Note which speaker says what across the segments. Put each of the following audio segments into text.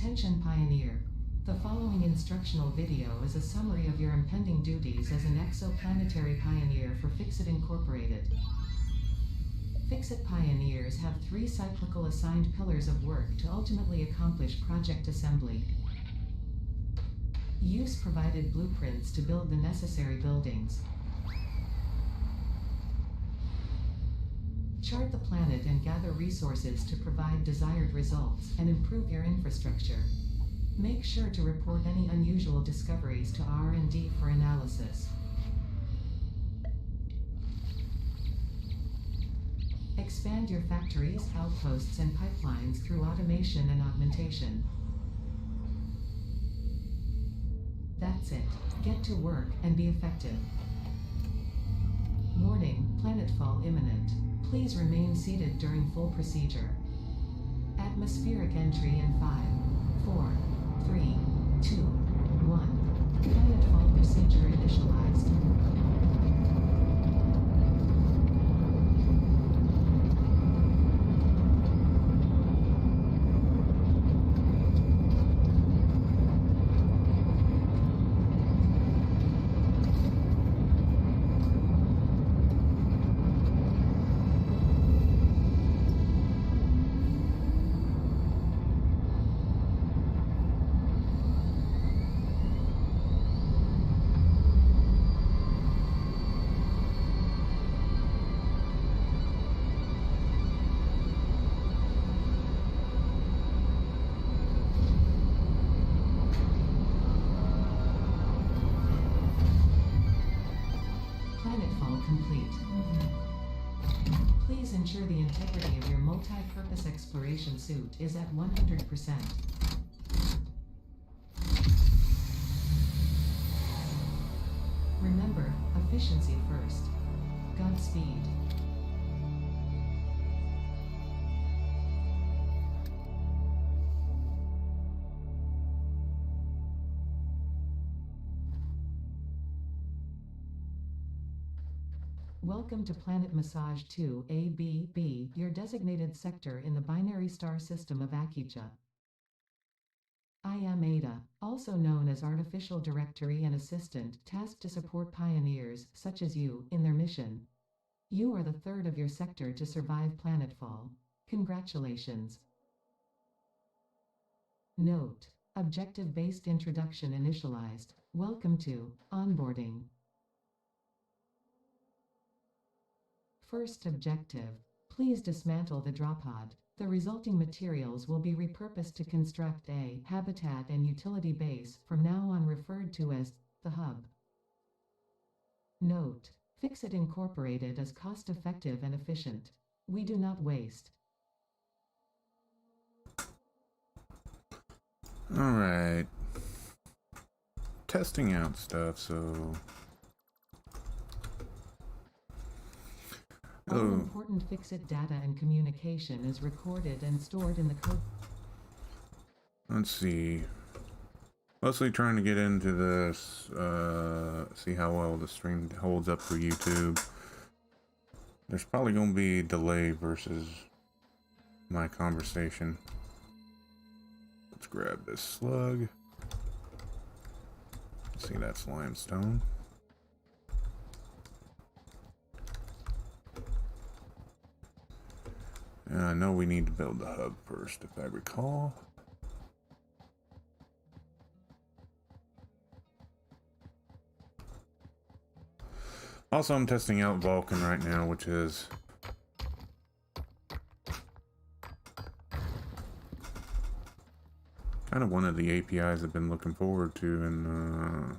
Speaker 1: Attention Pioneer. The following instructional video is a summary of your impending duties as an exoplanetary pioneer for Fixit Incorporated. Fixit pioneers have 3 cyclical assigned pillars of work to ultimately accomplish project assembly. Use provided blueprints to build the necessary buildings. Chart the planet and gather resources to provide desired results and improve your infrastructure. Make sure to report any unusual discoveries to R&D for analysis. Expand your factories, outposts, and pipelines through automation and augmentation. That's it. Get to work and be effective. Warning, planetfall imminent. Please remain seated during full procedure. Atmospheric entry in 5, 4, 3, 2, 1. Planetfall procedure initialized. Planetfall complete. Please ensure the integrity of your multi-purpose exploration suit is at 100%. Remember, efficiency first. Godspeed. Welcome to Planet Massage 2 ABB, your designated sector in the binary star system of Akicha. I am Ada, also known as Artificial Directory and Assistant, tasked to support pioneers, such as you, in their mission. You are the third of your sector to survive planetfall. Congratulations. Note: objective-based introduction initialized. Welcome to onboarding. First objective: please dismantle the drop pod. The resulting materials will be repurposed to construct a habitat and utility base, from now on referred to as the hub. Note: Fixit Incorporated is cost-effective and efficient. We do not waste.
Speaker 2: Alright. Testing out stuff, so...
Speaker 1: All important Fixit data and communication is recorded and stored in the code.
Speaker 2: Let's see. Mostly trying to get into this, see how well the stream holds up for YouTube. There's probably going to be delay versus my conversation. Let's grab this slug. Let's see, that's limestone. I know we need to build the hub first, if I recall. Also, I'm testing out Vulkan right now, which is kind of one of the APIs I've been looking forward to in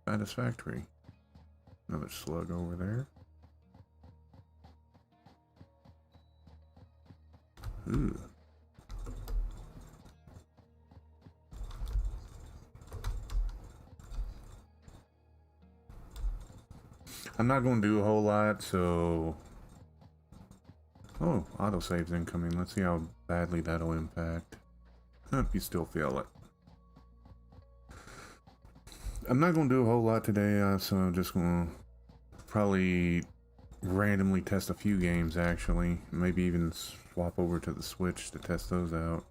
Speaker 2: Satisfactory. Another slug over there. Ooh. I'm not going to do a whole lot, so... Oh, autosave's incoming. Let's see how badly that'll impact. Hope you still feel it. I'm not going to do a whole lot today, so I'm just going to probably randomly test a few games, actually. Maybe even swap over to the Switch to test those out.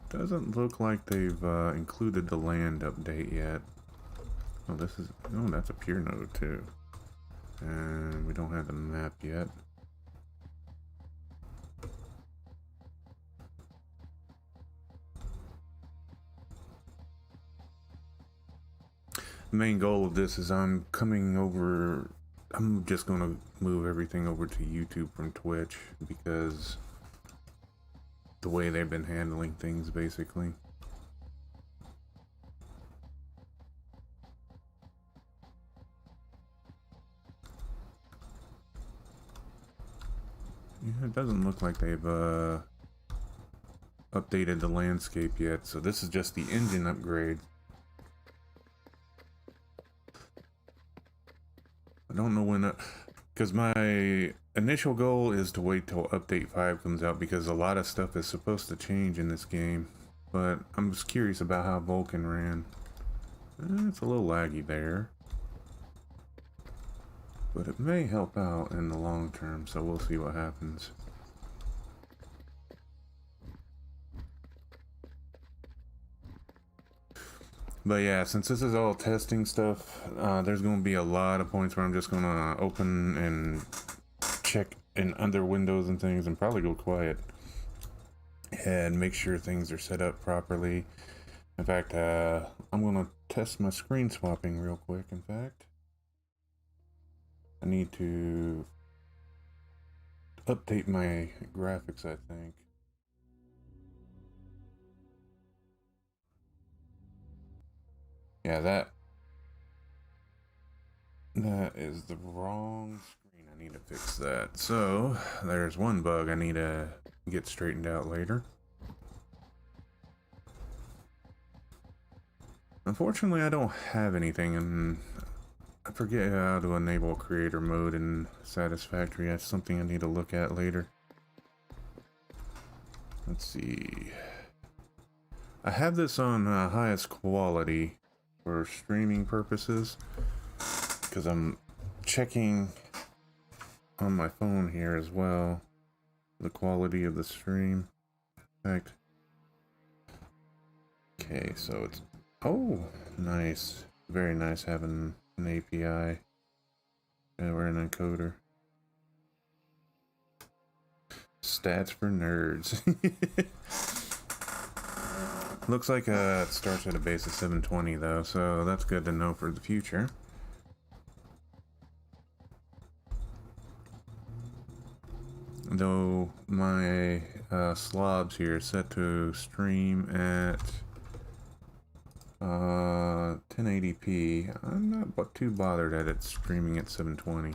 Speaker 2: Doesn't look like they've included the land update yet. Oh, this is... Oh, that's a pure node too. And we don't have the map yet. The main goal of this is I'm just going to move everything over to YouTube from Twitch because the way they've been handling things, basically. Yeah, it doesn't look like they've updated the landscape yet, so this is just the engine upgrade. I don't know when, because my initial goal is to wait till update 5 comes out because a lot of stuff is supposed to change in this game. But I'm just curious about how Vulkan ran. It's a little laggy there. But it may help out in the long term, so we'll see what happens. But yeah, since this is all testing stuff, there's going to be a lot of points where I'm just going to open and check in other windows and things and probably go quiet and make sure things are set up properly. In fact, I'm going to test my screen swapping real quick. In fact, I need to update my graphics, I think. Yeah, that is the wrong screen. I need to fix that. So, there's one bug I need to get straightened out later. Unfortunately, I don't have anything, and I forget how to enable creator mode in Satisfactory. That's something I need to look at later. Let's see. I have this on highest quality for streaming purposes because I'm checking on my phone here as well the quality of the stream. In fact, okay, so it's, oh, nice, very nice having an API or an encoder. Stats for nerds. Looks like it starts at a base of 720 though, so that's good to know for the future. Though my slobs here is set to stream at 1080p, I'm not too bothered at it streaming at 720.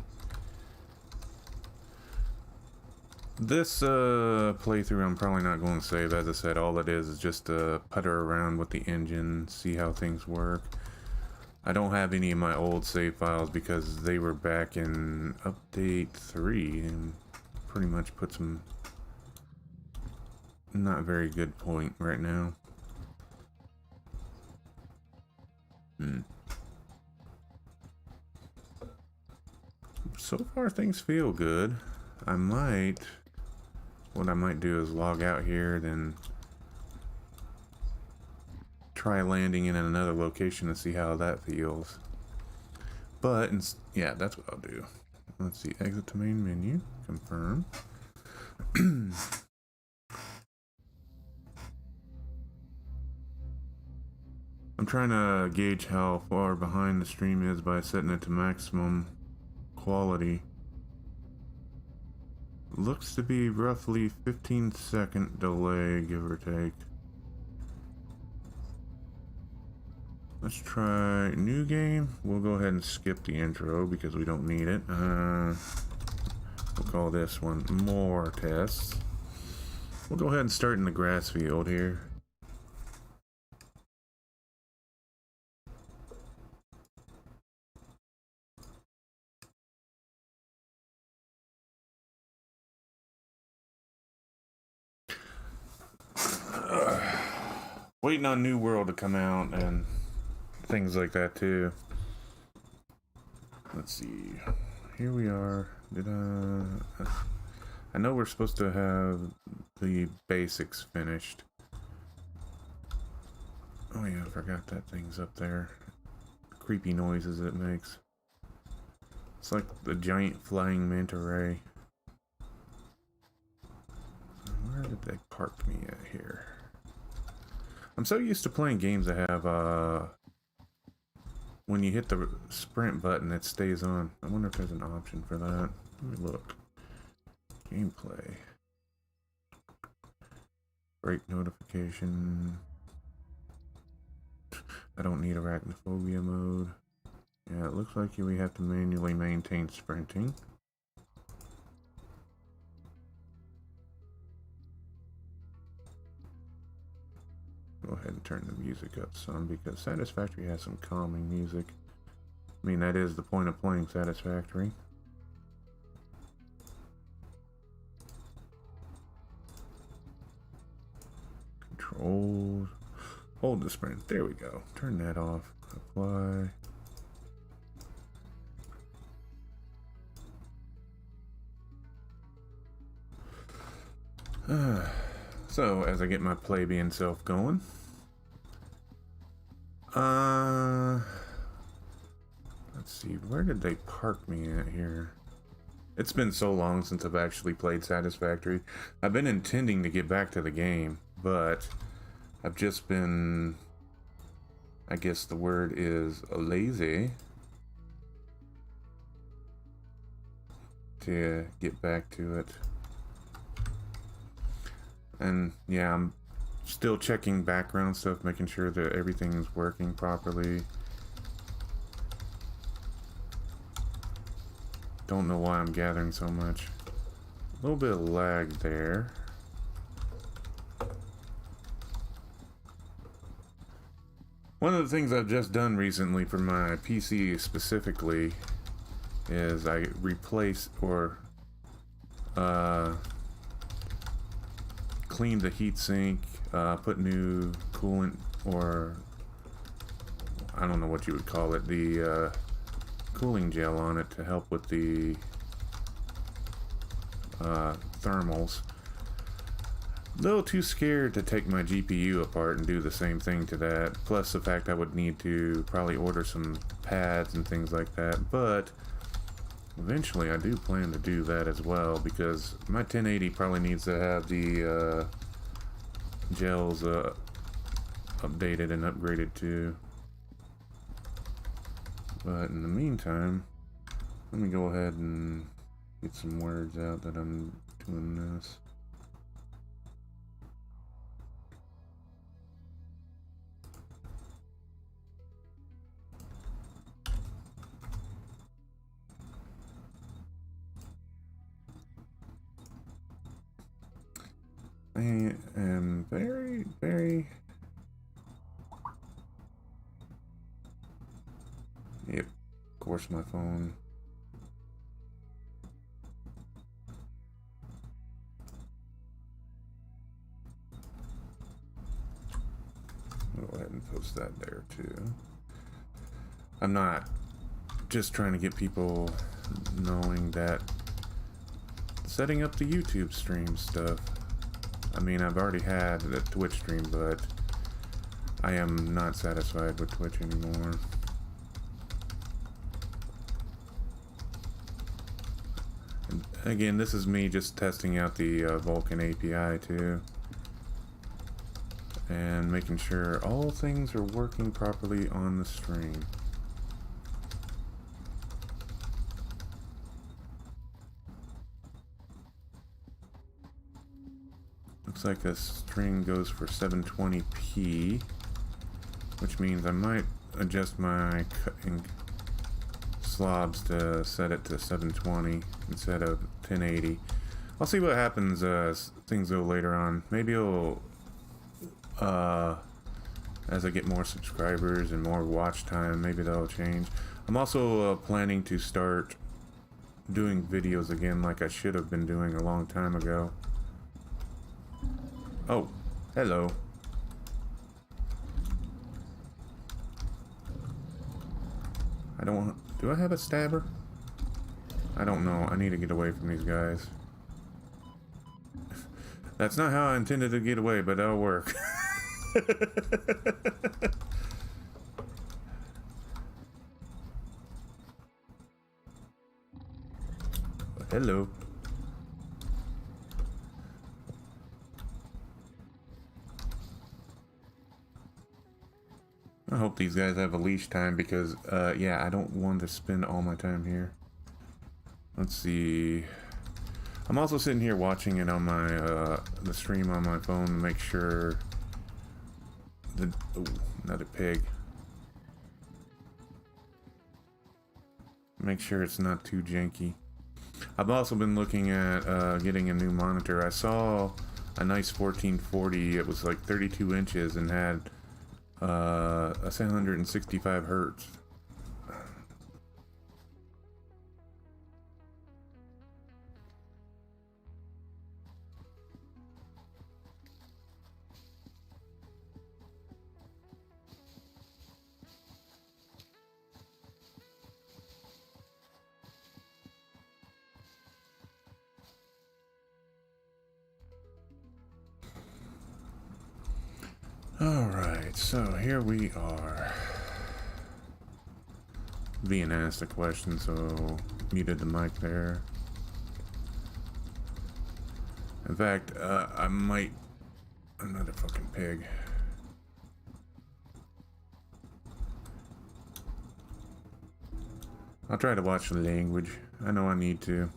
Speaker 2: This playthrough I'm probably not going to save. As I said, all it is just to putter around with the engine, see how things work. I don't have any of my old save files because they were back in update 3 and pretty much put some not very good point right now. So far things feel good. What I might do is log out here, then try landing in another location to see how that feels. But, yeah, that's what I'll do. Let's see, exit to main menu, confirm. I'm trying to gauge how far behind the stream is by setting it to maximum quality. Looks to be roughly 15-second delay, give or take. Let's try new game. We'll go ahead and skip the intro because we don't need it. We'll call this one more tests. We'll go ahead and start in the grass field here. Waiting on New World to come out and things like that too. Let's see. Here we are. I know we're supposed to have the basics finished. Oh yeah, I forgot that thing's up there. Creepy noises it makes. It's like the giant flying manta ray. Where did they park me at here? I'm so used to playing games that have, when you hit the sprint button, it stays on. I wonder if there's an option for that. Let me look. Gameplay. Break notification. I don't need arachnophobia mode. Yeah, it looks like we have to manually maintain sprinting. Go ahead and turn the music up some because Satisfactory has some calming music. I mean, that is the point of playing Satisfactory. Controls. Hold the sprint. There we go. Turn that off. Apply. So, as I get my plebeian self going. Let's see. Where did they park me at here? It's been so long since I've actually played Satisfactory. I've been intending to get back to the game, but I've just been, I guess the word is lazy to get back to it. And yeah, I'm still checking background stuff, making sure that everything's working properly. Don't know why I'm gathering so much. A little bit of lag there. One of the things I've just done recently for my PC specifically is I replaced or cleaned the heatsink, put new coolant, or I don't know what you would call it, the cooling gel on it to help with the thermals. A little too scared to take my GPU apart and do the same thing to that, plus the fact I would need to probably order some pads and things like that, but eventually I do plan to do that as well, because my 1080 probably needs to have the gels updated and upgraded too. But in the meantime, let me go ahead and get some words out that I'm doing this. I am very, very... Yep, of course my phone. Go ahead and post that there too. I'm not just trying to get people knowing that setting up the YouTube stream stuff. I mean, I've already had the Twitch stream, but I am not satisfied with Twitch anymore. And again, this is me just testing out the Vulkan API too, and making sure all things are working properly on the stream. Looks like a string goes for 720p, which means I might adjust my cutting slobs to set it to 720 instead of 1080. I'll see what happens as things go later on. Maybe it'll, as I get more subscribers and more watch time, maybe that'll change. I'm also planning to start doing videos again like I should have been doing a long time ago. Oh, hello. I don't want... Do I have a stabber? I don't know. I need to get away from these guys. That's not how I intended to get away, but that'll work. Hello. I hope these guys have a leash time because, yeah, I don't want to spend all my time here. Let's see. I'm also sitting here watching it on my, the stream on my phone to make sure the, oh, another pig. Make sure it's not too janky. I've also been looking at, getting a new monitor. I saw a nice 1440. It was like 32 inches and had, a 765 hertz. Alright, so here we are. Being asked a question, so muted the mic there. In fact, I might... Another fucking pig. I'll try to watch the language. I know I need to.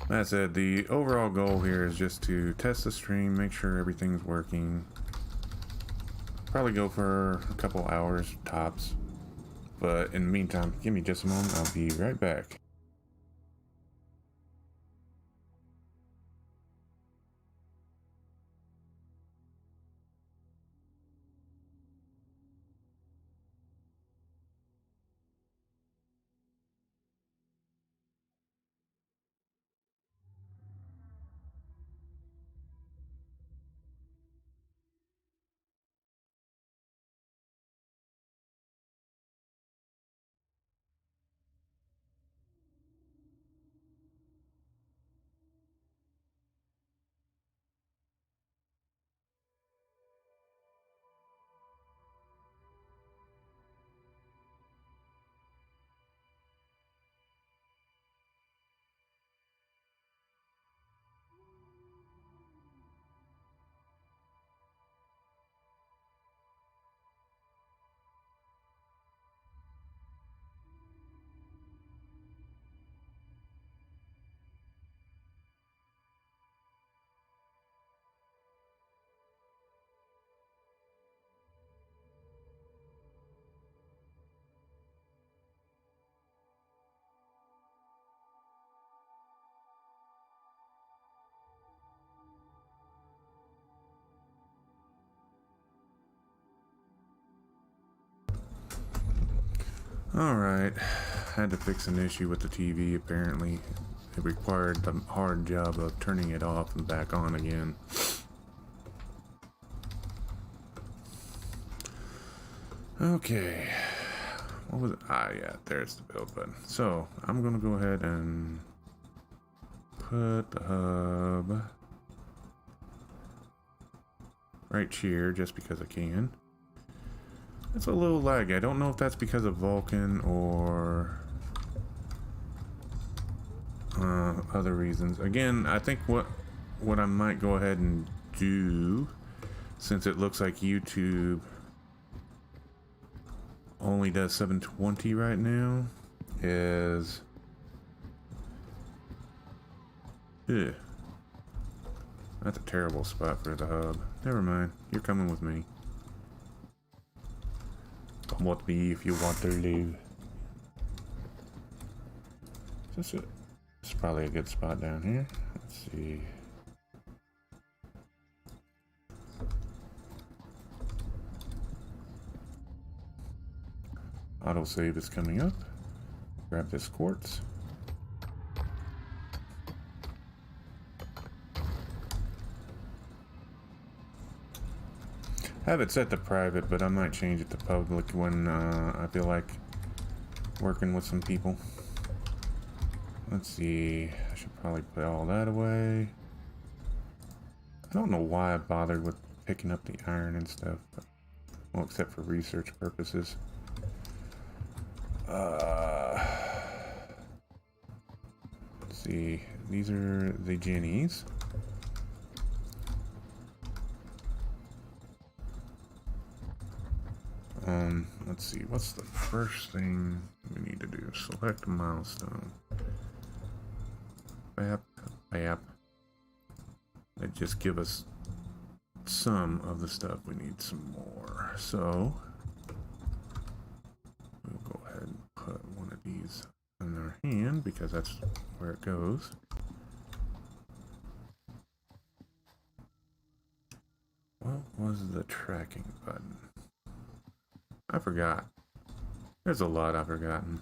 Speaker 2: That said, the overall goal here is just to test the stream, make sure everything's working. Probably go for a couple hours tops. But in the meantime, give me just a moment, I'll be right back. Alright, had to fix an issue with the TV apparently. It required the hard job of turning it off and back on again. Okay, what was it? Ah, yeah, there's the build button. So, I'm gonna go ahead and put the hub right here just because I can. It's a little laggy. I don't know if that's because of Vulkan or other reasons. Again, I think what I might go ahead and do, since it looks like YouTube only does 720 right now, is that's a terrible spot for the hub. Never mind. You're coming with me. Come with me if you want to live. This is probably a good spot down here. Let's see. Autosave is coming up. Grab this quartz. I have it set to private, but I might change it to public when I feel like working with some people. Let's see. I should probably put all that away. I don't know why I bothered with picking up the iron and stuff. Well, except for research purposes. Let's see. These are the jennies. Let's see. What's the first thing we need to do? Select a milestone. Bap, bap. They just give us some of the stuff. We need some more. So we'll go ahead and put one of these in our hand because that's where it goes. What was the tracking button? I forgot. There's a lot I've forgotten.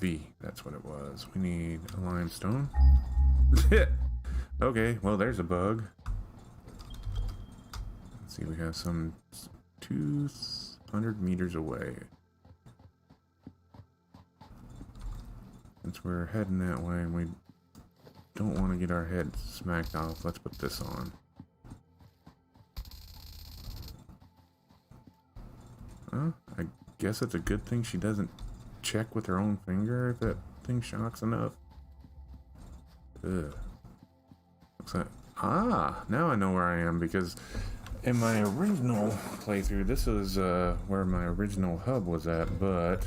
Speaker 2: V, that's what it was. We need a limestone. Okay, well there's a bug. Let's see, we have some 200 meters away. Since we're heading that way and we don't want to get our head smacked off, let's put this on. I guess it's a good thing she doesn't check with her own finger if that thing shocks enough. Ugh. Looks like, now I know where I am, because in my original playthrough, this is where my original hub was at, but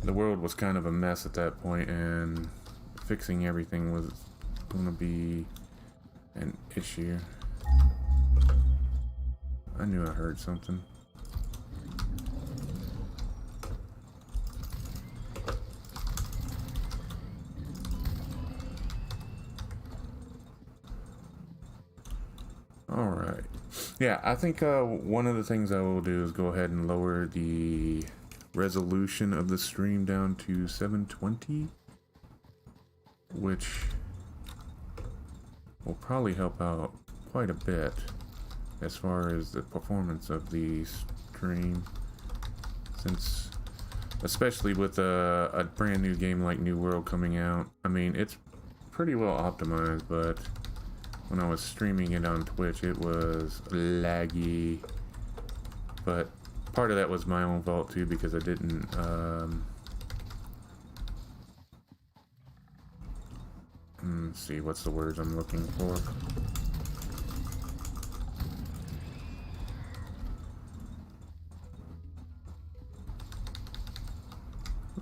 Speaker 2: the world was kind of a mess at that point, and fixing everything was going to be an issue. I knew I heard something. Alright. Yeah, I think one of the things I will do is go ahead and lower the resolution of the stream down to 720, which will probably help out quite a bit as far as the performance of the stream, since especially with a brand new game like New World coming out. I mean, it's pretty well optimized, but when I was streaming it on Twitch, it was laggy. But part of that was my own fault too, because I didn't let's see, what's the words I'm looking for?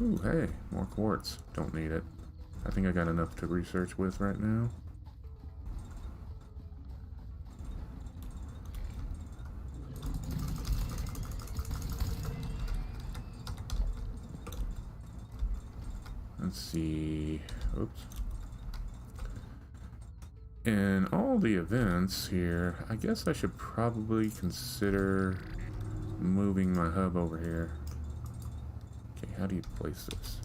Speaker 2: Ooh, hey, more quartz. Don't need it. I think I got enough to research with right now. Let's see. Oops. In all the events here, I guess I should probably consider moving my hub over here. Okay, how do you place this?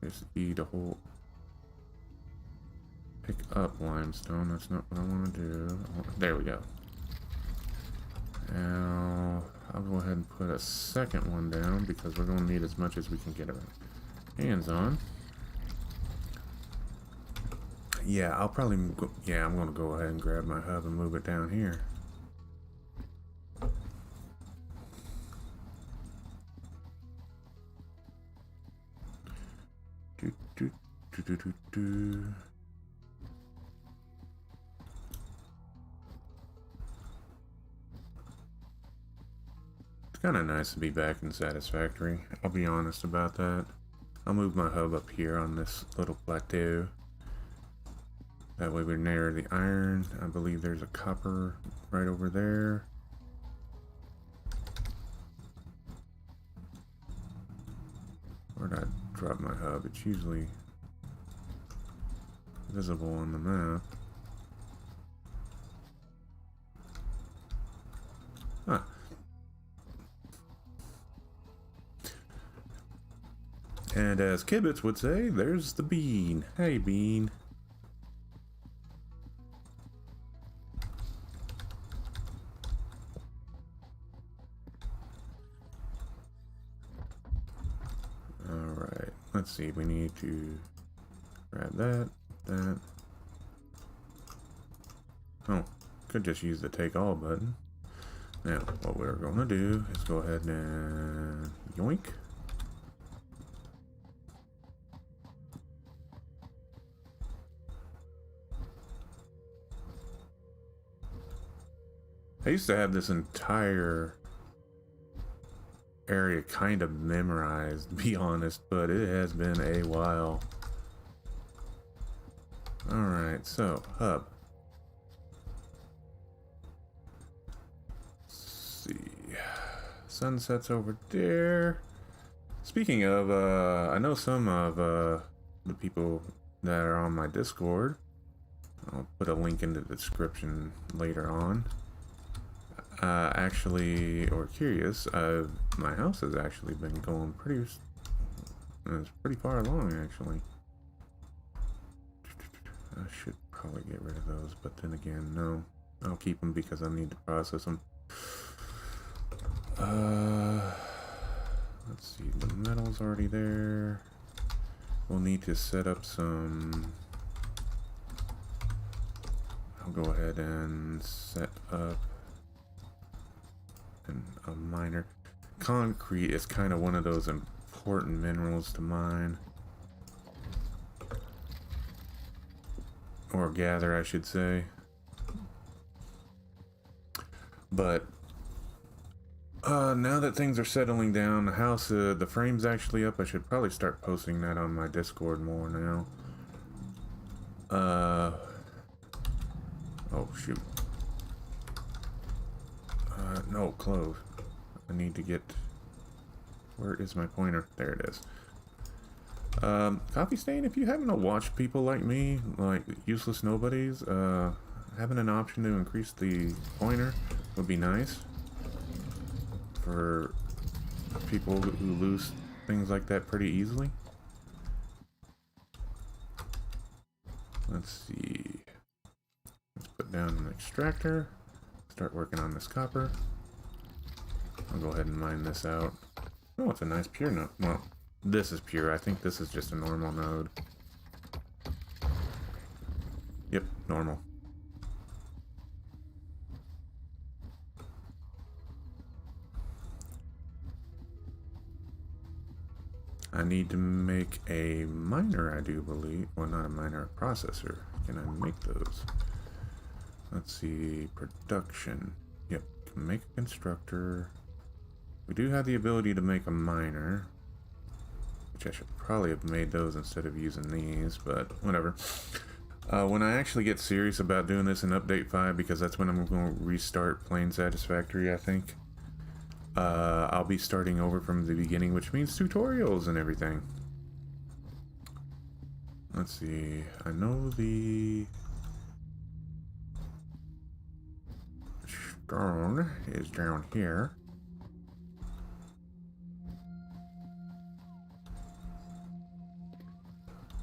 Speaker 2: Just E to hold. Pick up limestone. That's not what I want to do. There we go. Now I'll go ahead and put a second one down because we're going to need as much as we can get our hands on. Yeah, I'll probably go, yeah, I'm going to go ahead and grab my hub and move it down here. Do, do, do, do, do, do. It's kind of nice to be back in Satisfactory. I'll be honest about that. I'll move my hub up here on this little plateau. That way we're near the iron. I believe there's a copper right over there. Where'd I drop my hub? It's usually visible on the map. Huh. And as Kibitz would say, there's the bean. Hey, bean. Alright, let's see. We need to grab that. Oh, could just use the take all button. Now, what we're going to do is go ahead and yoink. I used to have this entire area kind of memorized, to be honest, but it has been a while. Alright, so, hub. Let's see. Sunset's over there. Speaking of, I know some of the people that are on my Discord. I'll put a link in the description later on. Actually, or curious, my house has actually been going it's pretty far along, actually. I should probably get rid of those, but then again, no. I'll keep them because I need to process them. Let's see, the metal's already there. We'll need to set up some... I'll go ahead and set up a miner. Concrete is kind of one of those important minerals to mine. Or gather, I should say. But now that things are settling down, the house, the frame's actually up. I should probably start posting that on my Discord more now. Oh shoot. No, close. I need to get... Where is my pointer? There it is. Coffee Stain, if you happen to watch people like me, like useless nobodies, having an option to increase the pointer would be nice. For people who lose things like that pretty easily. Let's see. Let's put down an extractor. Start working on this copper. I'll go ahead and mine this out. Oh, it's a nice pure node. Well, this is pure. I think this is just a normal node. Yep, normal. I need to make a miner, I do believe. Well, not a miner, a processor. Can I make those? Let's see, production. Yep, can make a constructor. We do have the ability to make a miner, which I should probably have made those instead of using these, but whatever. When I actually get serious about doing this in Update 5, because that's when I'm going to restart playing Satisfactory, I think. I'll be starting over from the beginning, which means tutorials and everything. Let's see, I know the stone is down here.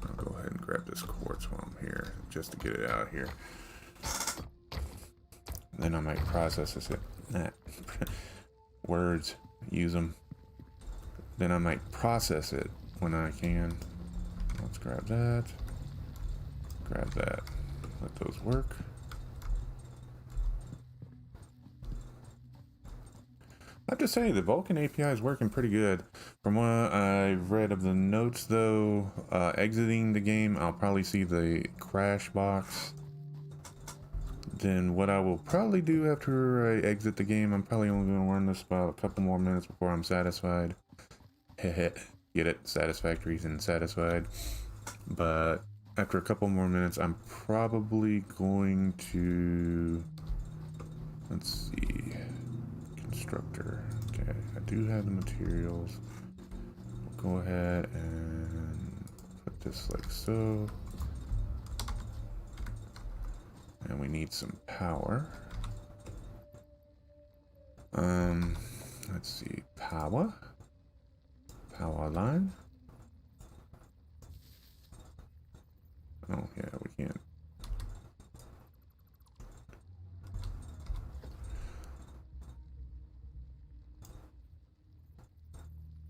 Speaker 2: I'll go ahead and grab this quartz while I'm here, just to get it out here. Then I might process it. Words, use them. Then I might process it when I can. Let's grab that. Grab that. Let those work. I have to say, the Vulkan API is working pretty good. From what I've read of the notes, though, exiting the game, I'll probably see the crash box. Then what I will probably do after I exit the game, I'm probably only going to run this about a couple more minutes before I'm satisfied. Get it? Satisfactory and satisfied. But after a couple more minutes, I'm probably going to... Let's see... Constructor. Okay, I do have the materials. We'll go ahead and put this like so. And we need some power. Let's see, power line. Oh, yeah, we can't.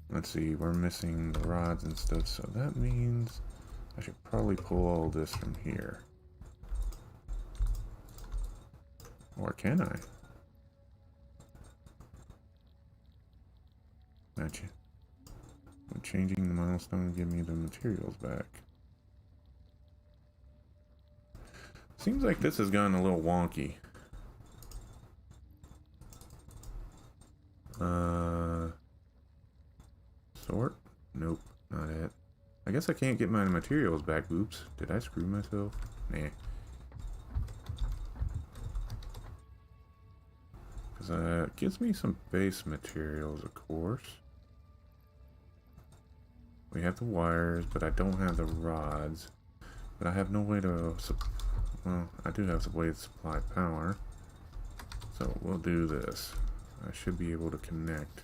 Speaker 2: Let's see, we're missing the rods and stuff, so that means I should probably pull all this from here. Or can I? Gotcha. When changing the milestone, give me the materials back. Seems like this has gotten a little wonky. Sort? Nope, not it. I guess I can't get my materials back. Oops, did I screw myself? Nah. Because it gives me some base materials, of course. We have the wires, but I don't have the rods. But I have no way to... Well, I do have a way to supply power. So we'll do this. I should be able to connect.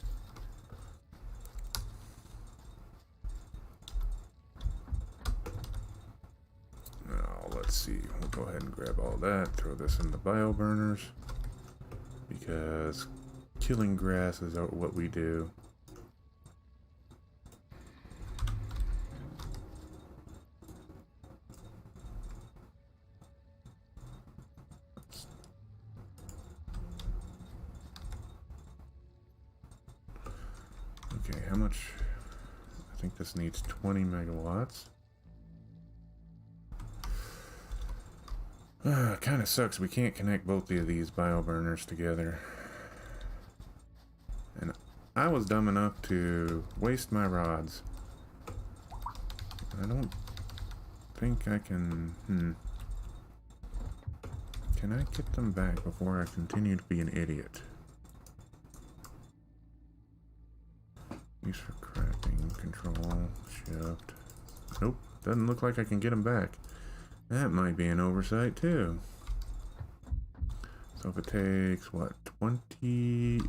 Speaker 2: Now, let's see. We'll go ahead and grab all that. Throw this in the bio burners. Because killing grass is what we do. Okay, how much? I think this needs 20 megawatts. Kind of sucks we can't connect both of these bio burners together. And I was dumb enough to waste my rods. I don't think I can... Can I get them back before I continue to be an idiot? Use for crafting, control, shift. Nope, doesn't look like I can get them back. That might be an oversight too. So if it takes, what, 20...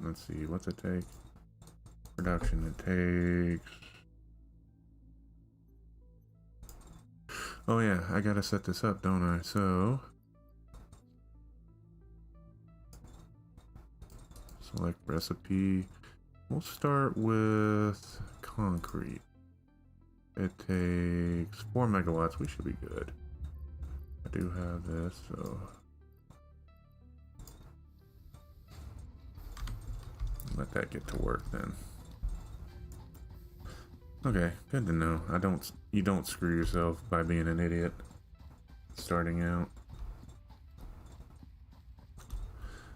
Speaker 2: Let's see, what's it take? Production, it takes... Oh yeah, I gotta set this up, don't I? So... Select recipe. We'll start with concrete. It takes 4 megawatts. We should be good. I do have this, so... Let that get to work then. Okay, good to know. You don't screw yourself by being an idiot starting out.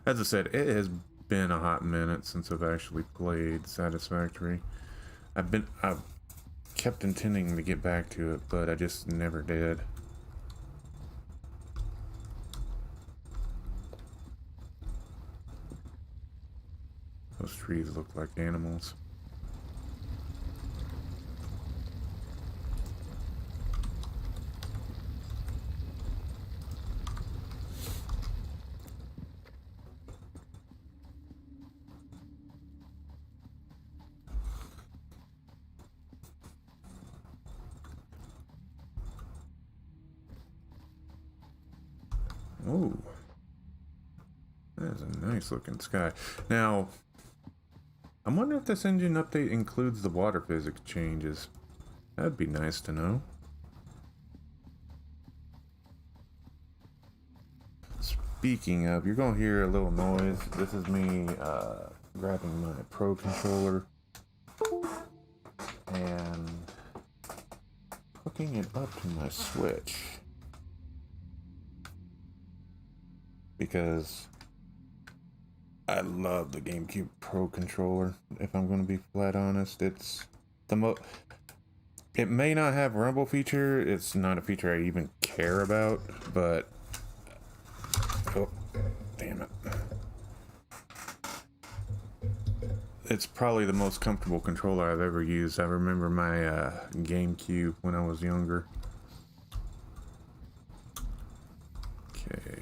Speaker 2: As I said, it has been a hot minute since I've actually played Satisfactory. I've kept intending to get back to it, but I just never did. Those trees look like animals. Oh, that is a nice looking sky. Now, I'm wondering if this engine update includes the water physics changes. That'd be nice to know. Speaking of, you're gonna hear a little noise. This is me grabbing my Pro controller and hooking it up to my Switch. Because I love the GameCube Pro controller. If I'm going to be flat honest, it's the it may not have rumble feature. It's not a feature I even care about, but oh, damn it. It's probably the most comfortable controller I've ever used. I remember my GameCube when I was younger. Okay.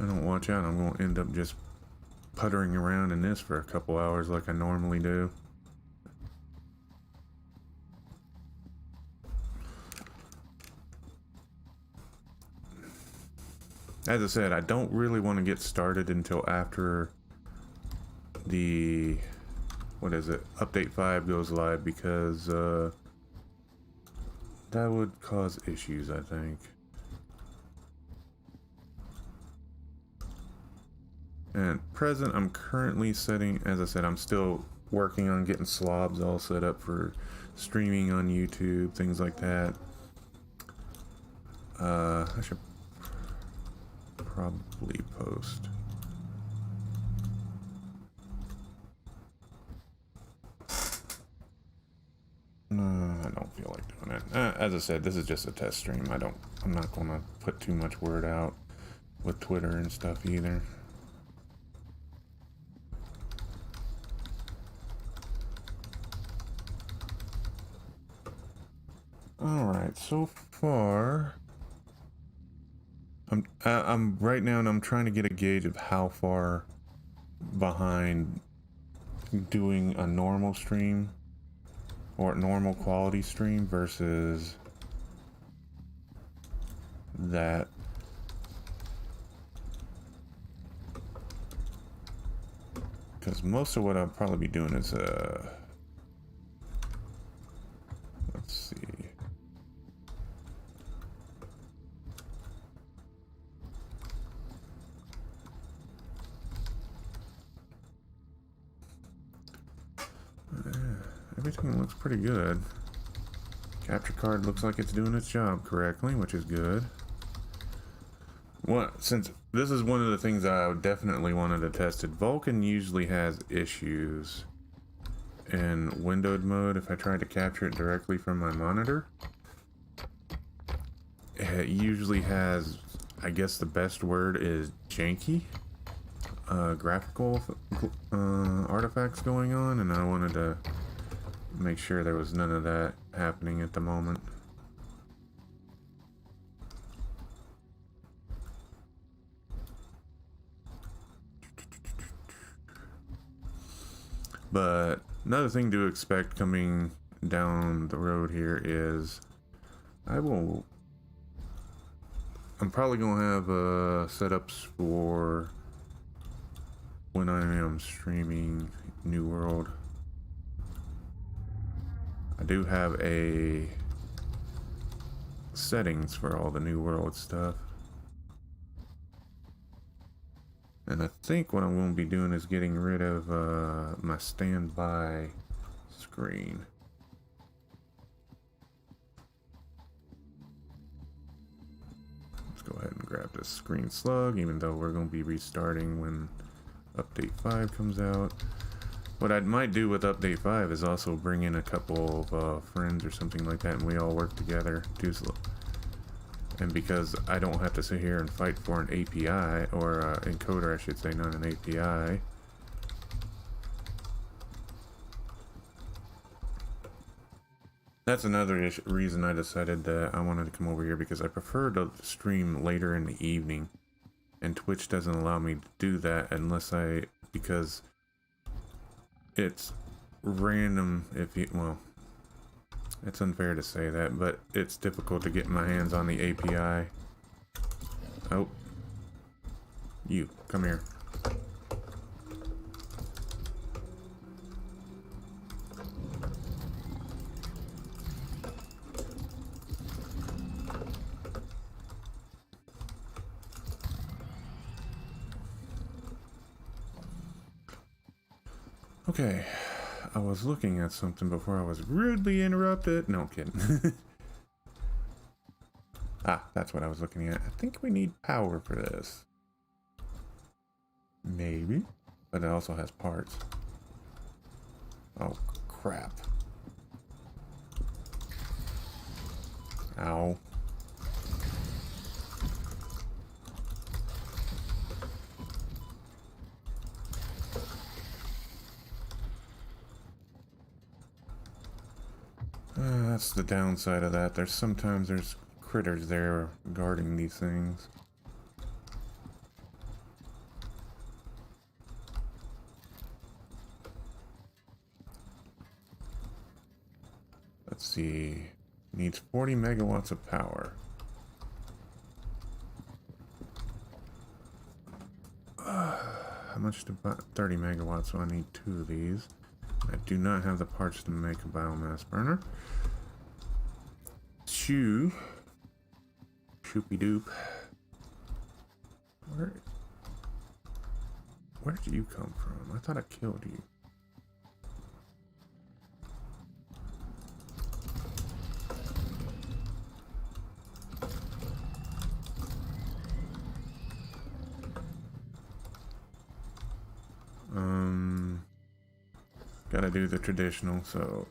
Speaker 2: I don't watch out, I'm going to end up just puttering around in this for a couple hours like I normally do. As I said, I don't really want to get started until after the, what is it, update 5 goes live, because that would cause issues, I think. And present, I'm currently setting, as I said, I'm still working on getting slobs all set up for streaming on YouTube, things like that. I should probably post. I don't feel like doing it. As I said, this is just a test stream. I'm not gonna put too much word out with Twitter and stuff either. Alright, so far I'm right now, and I'm trying to get a gauge of how far behind doing a normal stream or normal quality stream versus that. Because most of what I'll probably be doing is let's see. Everything looks pretty good. Capture card looks like it's doing its job correctly, which is good. Since this is one of the things I definitely wanted to test it, Vulkan usually has issues in windowed mode if I try to capture it directly from my monitor. It usually has, I guess the best word is janky graphical artifacts going on, and I wanted to make sure there was none of that happening at the moment. But another thing to expect coming down the road here is I'm probably gonna have setups for when I am streaming New World. I do have a settings for all the New World stuff. And I think what I'm going to be doing is getting rid of my standby screen. Let's go ahead and grab this screen slug, even though we're going to be restarting when update 5 comes out. What I might do with update 5 is also bring in a couple of friends or something like that, and we all work together. And because I don't have to sit here and fight for an API, or encoder I should say, not an API. That's another reason I decided that I wanted to come over here, because I prefer to stream later in the evening. And Twitch doesn't allow me to do that because it's random well, it's unfair to say that, but it's difficult to get my hands on the API. Oh. You, come here. Okay, I was looking at something before I was rudely interrupted. No, I'm kidding. Ah, that's what I was looking at. I think we need power for this. Maybe. But it also has parts. Oh, crap. Ow. That's the downside of that. Sometimes there's critters there guarding these things. let's see. Needs 40 megawatts of power. How much to buy? 30 megawatts, so I need 2 of these. I do not have the parts to make a biomass burner. Shoopy doop. Where did you come from? I thought I killed you. Gotta do the traditional, so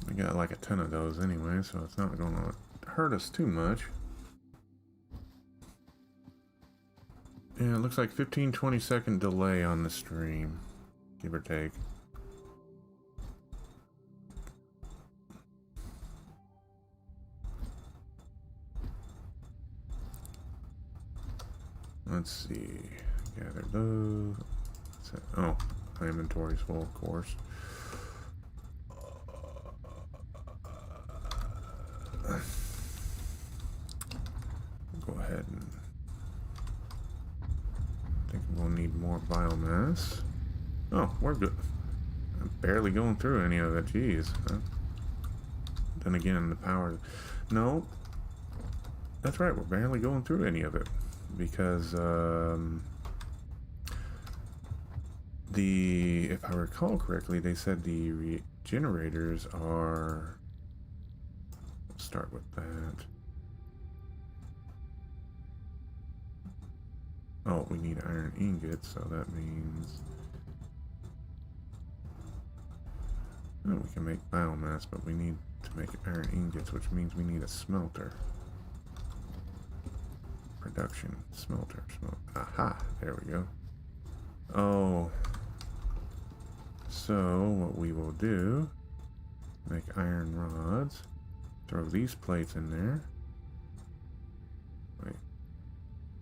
Speaker 2: we got like a ton of those anyway, so it's not gonna hurt us too much. Yeah, it looks like 15-20 second delay on the stream, give or take. Let's see. Gather those. Oh, my inventory's full, of course. Go ahead and I think we'll need more biomass. Oh, we're good. I'm barely going through any of it. Jeez. Then again, the power. No, that's right. We're barely going through any of it. Because if I recall correctly, they said the generators are. Let's start with that. Oh, we need iron ingots, so that means we can make biomass, but we need to make iron ingots, which means we need a smelter. Production smelter. Aha, there we go. Oh, so what we will do, make iron rods, throw these plates in there. Wait,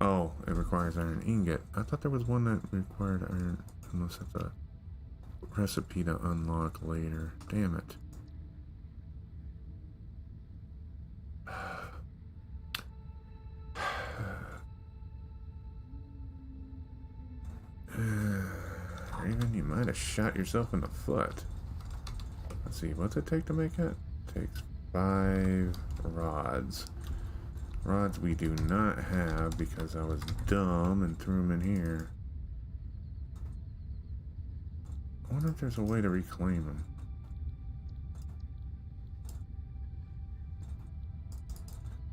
Speaker 2: oh, it requires iron ingot. I thought there was one that required iron, unless it's a recipe to unlock later. Damn it. Raven, you might have shot yourself in the foot. Let's see, what's it take to make it? It takes 5 rods. Rods we do not have because I was dumb and threw them in here. I wonder if there's a way to reclaim them.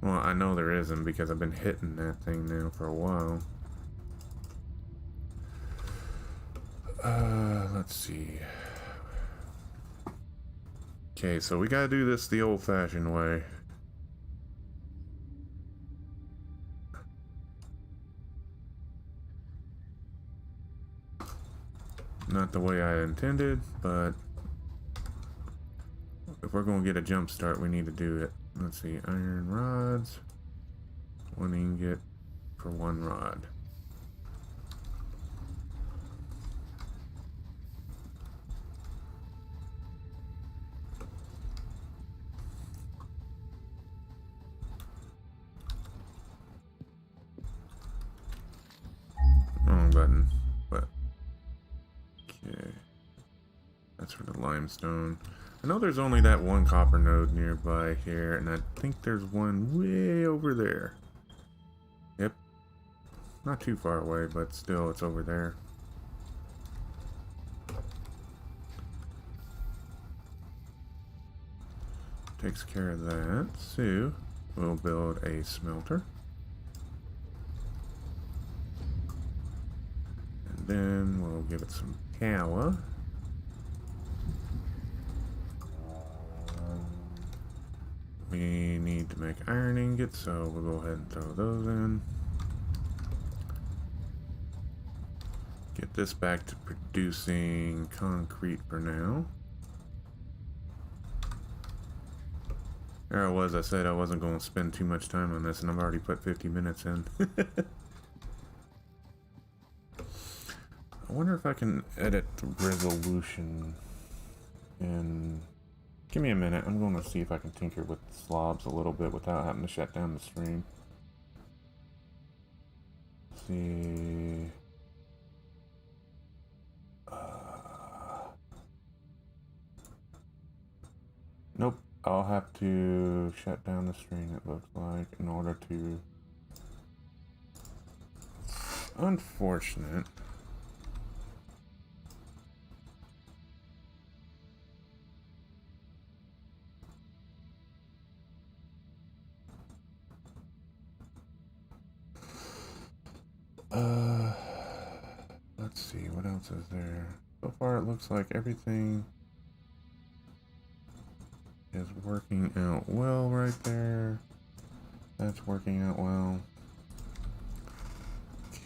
Speaker 2: Well, I know there isn't because I've been hitting that thing now for a while. Let's see. Okay, so we gotta do this the old-fashioned way. Not the way I intended, but if we're gonna get a jump start, we need to do it. Let's see, iron rods. 1 ingot for 1 rod. Wrong button, but okay. That's for the limestone. I know there's only that one copper node nearby here, and I think there's one way over there. Yep. Not too far away, but still, it's over there. Takes care of that. So, we'll build a smelter. And then we'll give it some power. We need to make iron ingots, so we'll go ahead and throw those in. Get this back to producing concrete for now. There I was, I said I wasn't going to spend too much time on this, and I've already put 50 minutes in. I wonder if I can edit the resolution. And give me a minute. I'm going to see if I can tinker with slobs a little bit without having to shut down the stream. Let's see. Nope. I'll have to shut down the stream, it looks like, in order to... Unfortunate. Let's see, what else is there? So far it looks like everything is working out well right there. That's working out well.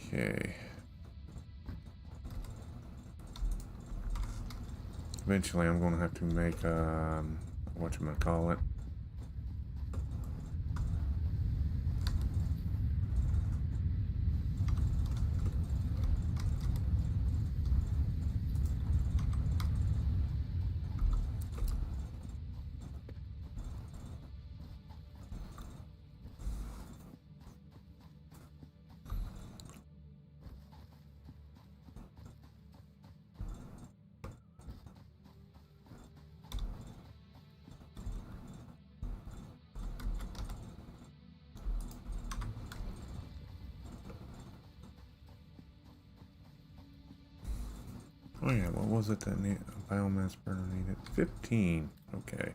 Speaker 2: Okay. Eventually I'm going to have to make, whatchamacallit. Oh yeah, what was it that biomass burner needed? 15. Okay.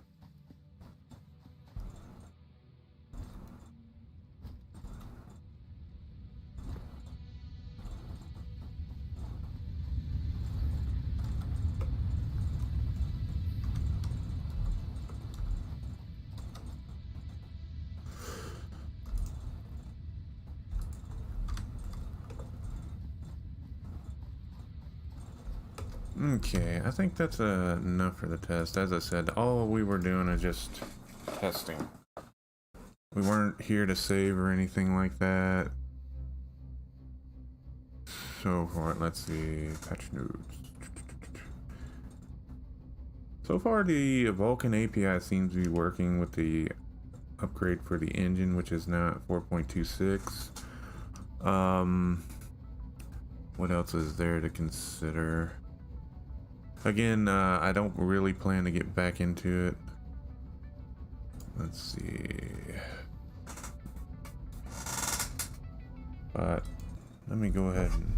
Speaker 2: Okay, I think that's enough for the test. As I said, all we were doing is just testing. We weren't here to save or anything like that. So far, let's see, patch notes. So far, the Vulkan API seems to be working with the upgrade for the engine, which is now at 4.26. What else is there to consider? Again, I don't really plan to get back into it. Let's see. But let me go ahead and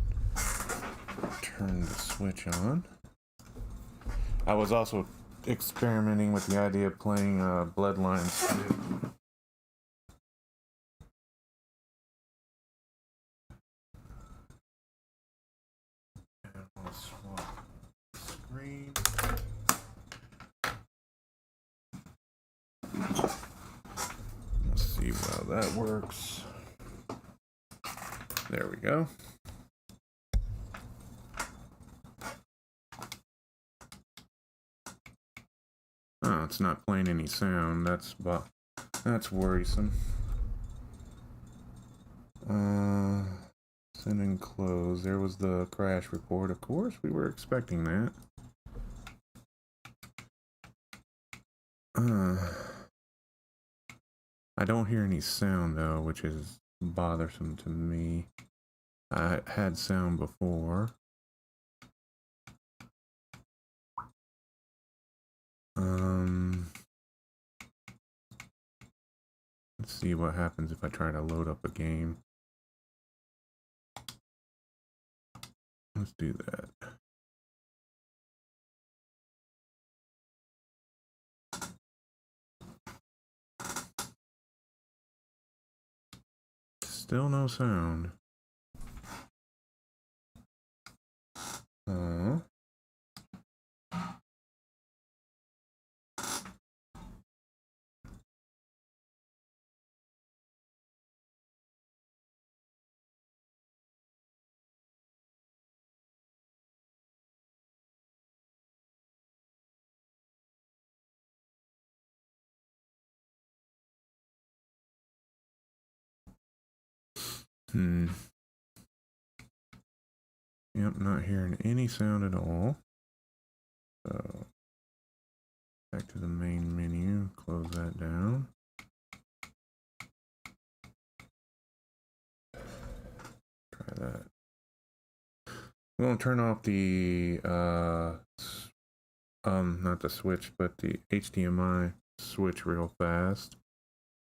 Speaker 2: turn the switch on. I was also experimenting with the idea of playing Bloodlines 2. And I'll swap screen. Let's see how that works. There we go. Oh, it's not playing any sound. That's worrisome. Send and close. There was the crash report. Of course, we were expecting that. I don't hear any sound though, which is bothersome to me. I had sound before. Let's see what happens if I try to load up a game. Let's do that. Still no sound. Yep, not hearing any sound at all. So, back to the main menu, close that down. Try that. I'm going to turn off the, not the switch, but the HDMI switch real fast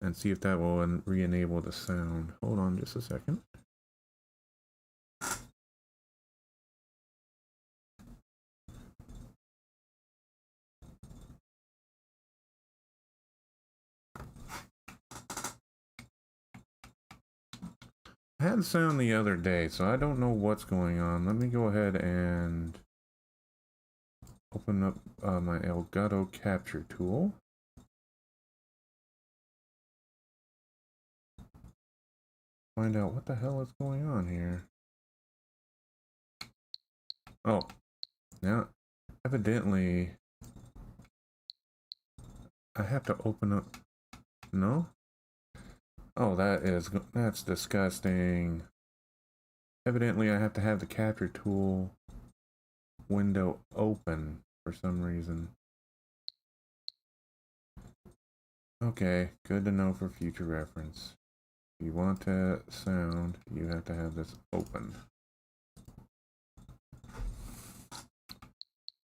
Speaker 2: and see if that will re-enable the sound. Hold on just a second. I had sound the other day, so I don't know what's going on. Let me go ahead and open up my Elgato capture tool. Find out what the hell is going on here. Oh, now evidently I have to open up. No? Oh, that's disgusting. Evidently I have to have the capture tool window open for some reason. Okay, good to know for future reference. If you want that sound, you have to have this open.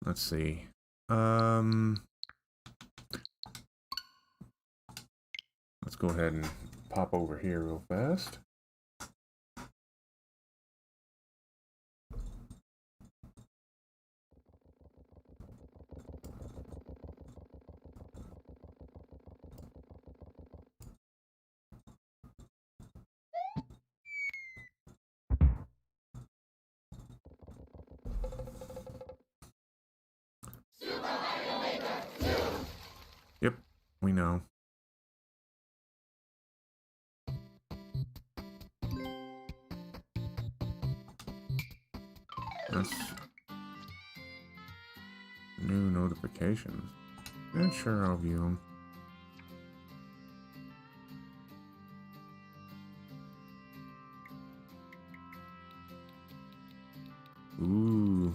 Speaker 2: Let's see. Let's go ahead and pop over here real fast. Yep, we know. That's new notifications. Yeah, sure, I'll view them. Ooh.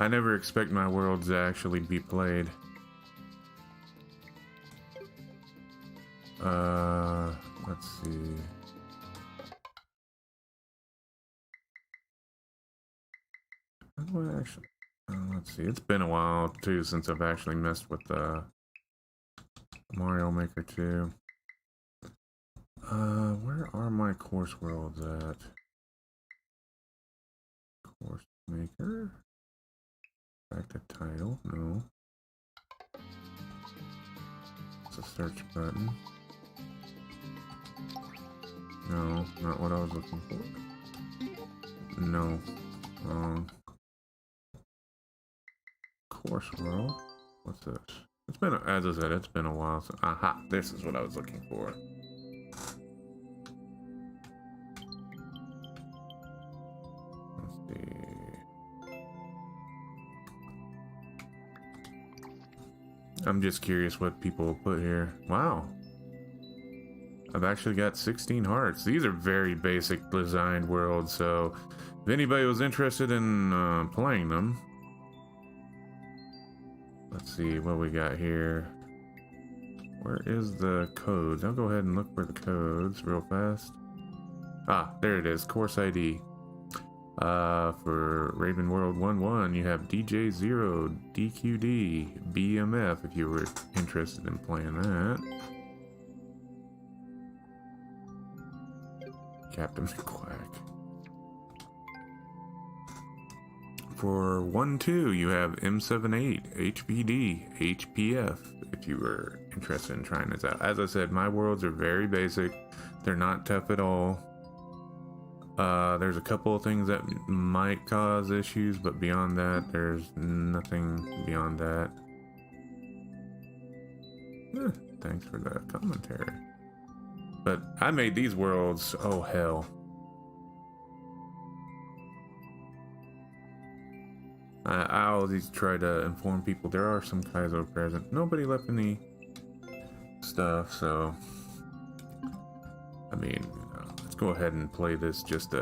Speaker 2: I never expect my worlds to actually be played. Let's see. How do I actually... let's see. It's been a while, too, since I've actually messed with Mario Maker 2. Where are my course worlds at? Course Maker? Back to title? No. It's a search button. No, not what I was looking for. No. Wrong. Course world? What's this? It's been, as I said, it's been a while. So, aha, this is what I was looking for. Let's see. I'm just curious what people will put here. Wow. I've actually got 16 hearts. These are very basic designed worlds, so if anybody was interested in playing them, let's see what we got here. Where is the codes? I'll go ahead and look for the codes real fast. Ah, there it is, course ID. For Raven World 1-1, you have DJ0, DQD, BMF if you were interested in playing that. Captain Quack. For 1-2, you have M78, HPD, HPF, if you were interested in trying this out. As I said, my worlds are very basic. They're not tough at all. There's a couple of things that might cause issues, but beyond that, there's nothing beyond that. Thanks for that commentary. But I made these worlds, oh hell. I always try to inform people there are some Kaizo present. Nobody left any stuff, so I mean, let's go ahead and play this just to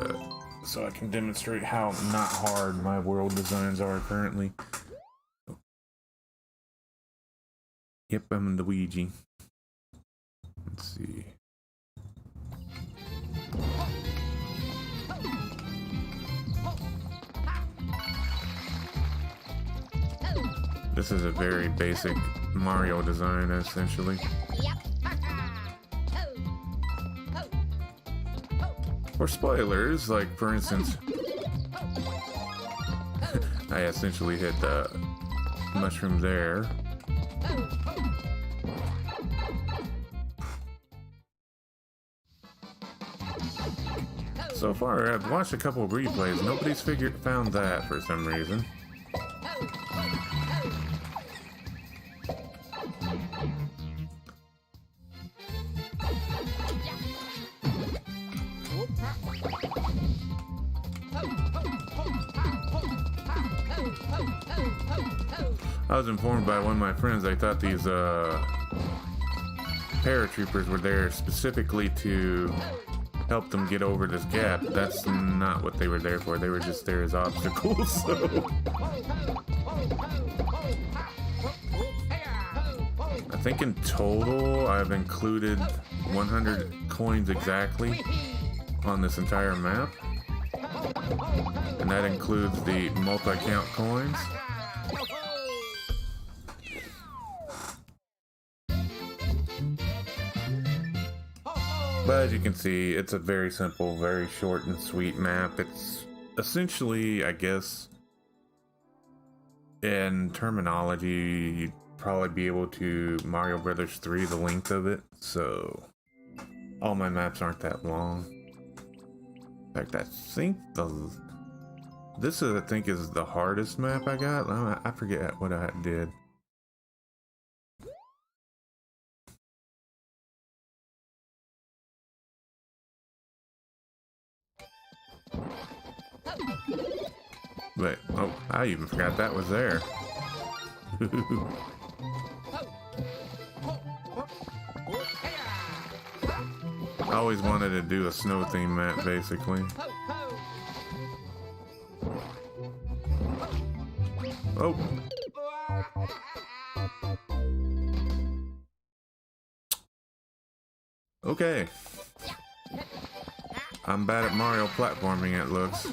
Speaker 2: so I can demonstrate how not hard my world designs are currently. Yep, I'm Luigi. Let's see. This is a very basic Mario design, essentially. For spoilers, like for instance, I essentially hit the mushroom there. So far, I've watched a couple of replays. Nobody's found that for some reason. I was informed by one of my friends they thought these paratroopers were there specifically to help them get over this gap. That's not what they were there for. They were just there as obstacles, so... I think in total I've included 100 coins exactly on this entire map. And that includes the multi-count coins. But as you can see, it's a very simple, very short and sweet map. It's essentially, I guess, in terminology, you'd probably be able to Mario Brothers 3 the length of it. So, all my maps aren't that long. In fact, I think this is, I think, is the hardest map I got. I forget what I did. But, oh, I even forgot that was there. I always wanted to do a snow theme map, basically. Oh! Okay. I'm bad at Mario platforming, it looks.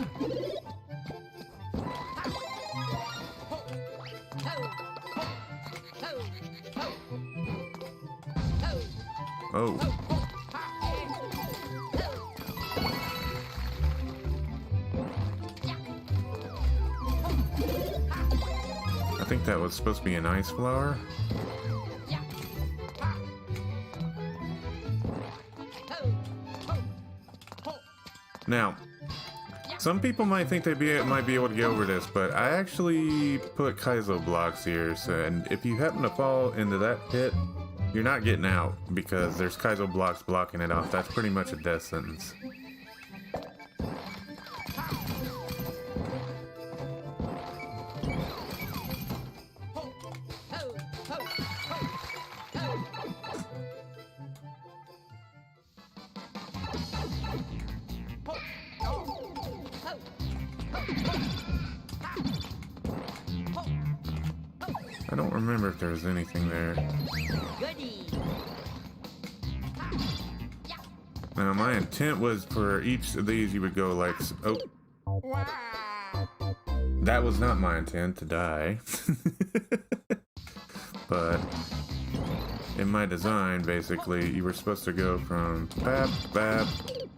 Speaker 2: Oh. I think that was supposed to be an ice flower. Now, some people might think they might be able to get over this, but I actually put Kaizo blocks here, so, and if you happen to fall into that pit, you're not getting out, because there's Kaizo blocks blocking it off. That's pretty much a death sentence. I don't remember if there was anything there. Now, my intent was for each of these you would go like... Oh. That was not my intent, to die. But in my design, basically, you were supposed to go from bap, bap,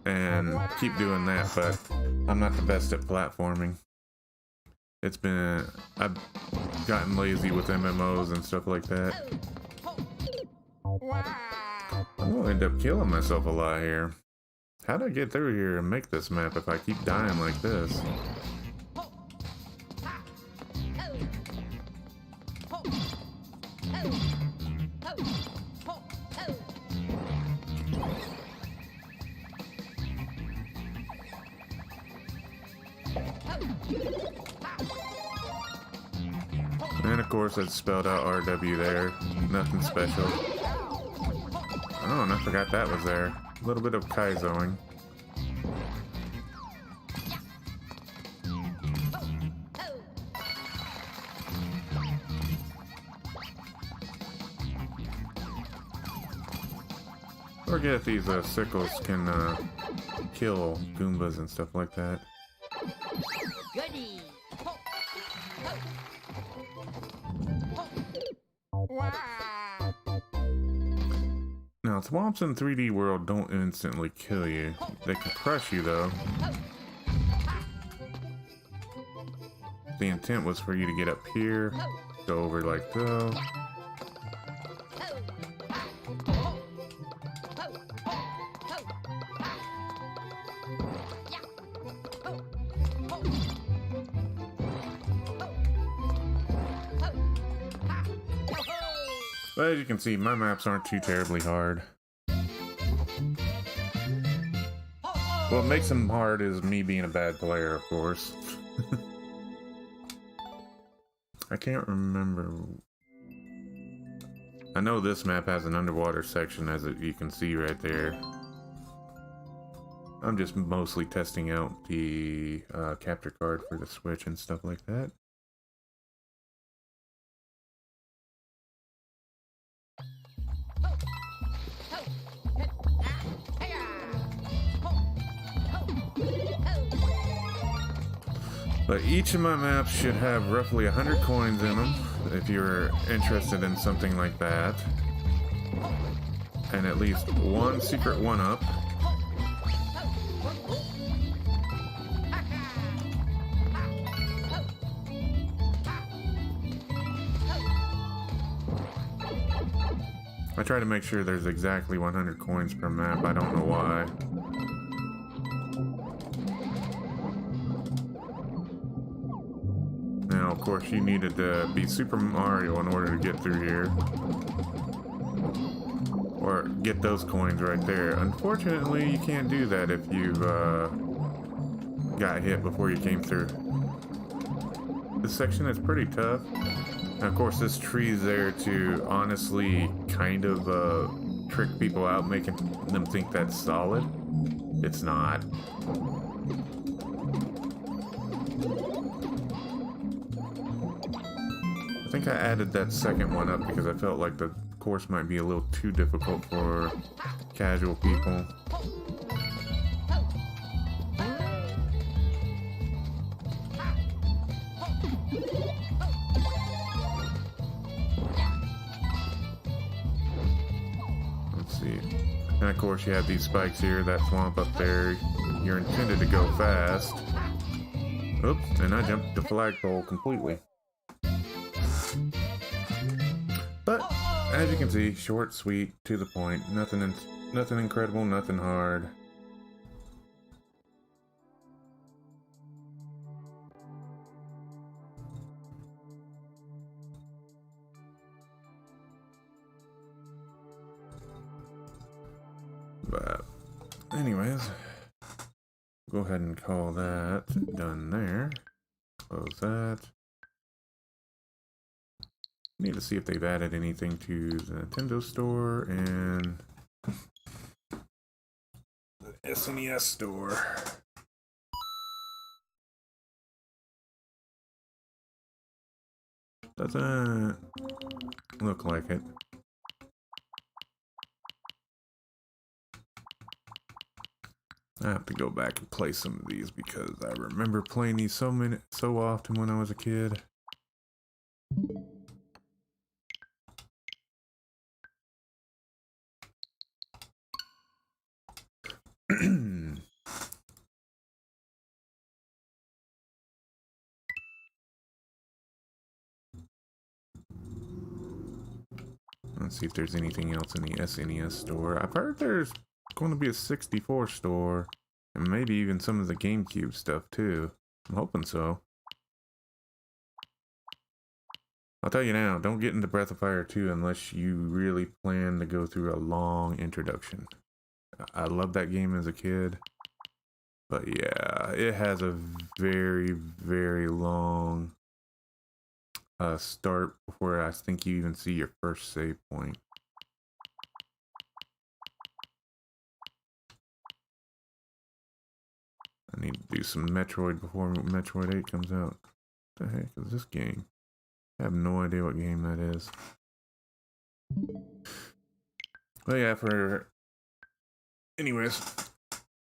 Speaker 2: and keep doing that, but I'm not the best at platforming. I've gotten lazy with MMOs and stuff like that. I'm gonna end up killing myself a lot here. How'd I get through here and make this map if I keep dying like this? And of course it's spelled out RW there. Nothing special. Oh, and I forgot that was there. A little bit of Kaizoing. Forget if these sickles can kill Goombas and stuff like that.
Speaker 3: Goody. Wow.
Speaker 2: Now, swamps in 3D World don't instantly kill you. They can crush you, though. The intent was for you to get up here, go over like so. But as you can see, my maps aren't too terribly hard. What makes them hard is me being a bad player, of course. I can't remember. I know this map has an underwater section, as you can see right there. I'm just mostly testing out the capture card for the Switch and stuff like that. But each of my maps should have roughly 100 coins in them, if you're interested in something like that. And at least one secret one-up. I try to make sure there's exactly 100 coins per map, I don't know why. Now, of course, you needed to be Super Mario in order to get through here. Or get those coins right there. Unfortunately, you can't do that if you've got hit before you came through. This section is pretty tough. And of course, this tree's there to honestly kind of trick people out, making them think that's solid. It's not. I think I added that second one up because I felt like the course might be a little too difficult for casual people. Let's see. And of course you have these spikes here, that swamp up there. You're intended to go fast. Oops, and I jumped the flagpole completely. But as you can see, short, sweet, to the point. Nothing incredible, nothing hard. But anyways, go ahead and call that done there. Close that. Need to see if they've added anything to the Nintendo store and the SNES store. Doesn't look like it. I have to go back and play some of these because I remember playing these so often when I was a kid. Let's see if there's anything else in the SNES store. I've heard there's going to be a 64 store and maybe even some of the GameCube stuff too. I'm hoping so. I'll tell you now, don't get into Breath of Fire 2 unless you really plan to go through a long introduction. I loved that game as a kid, but yeah, it has a very, very long start before I think you even see your first save point. I need to do some Metroid before Metroid 8 comes out. What the heck is this game? I have no idea what game that is. But yeah, for anyways,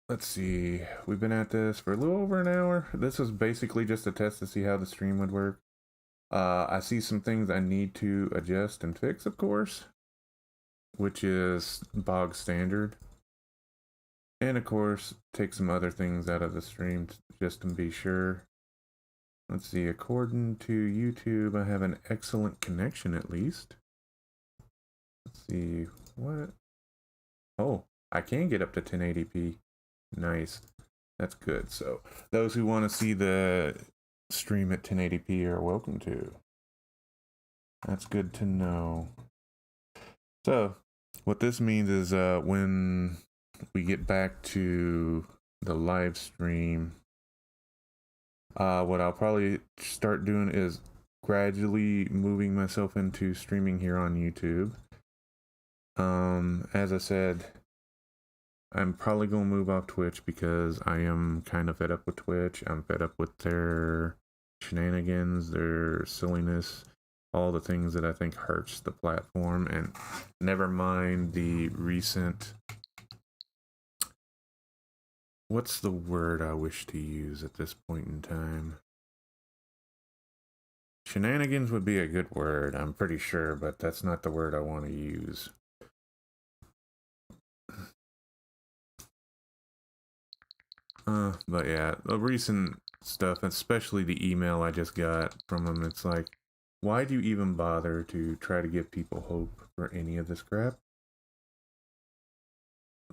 Speaker 2: let's see. We've been at this for a little over an hour. This was basically just a test to see how the stream would work. I see some things I need to adjust and fix, of course, which is bog standard. And of course, take some other things out of the stream just to be sure. Let's see, according to YouTube, I have an excellent connection at least. Let's see, what? Oh, I can get up to 1080p. Nice. That's good. So, those who want to see the stream at 1080p are welcome to. That's good to know. So, what this means is when we get back to the live stream, what I'll probably start doing is gradually moving myself into streaming here on YouTube. As I said, I'm probably going to move off Twitch because I am kind of fed up with Twitch. I'm fed up with their shenanigans, their silliness, all the things that I think hurts the platform, and never mind the recent... What's the word I wish to use at this point in time? Shenanigans would be a good word, I'm pretty sure, but that's not the word I want to use. But yeah, the recent stuff, especially the email I just got from them, it's like, why do you even bother to try to give people hope for any of this crap?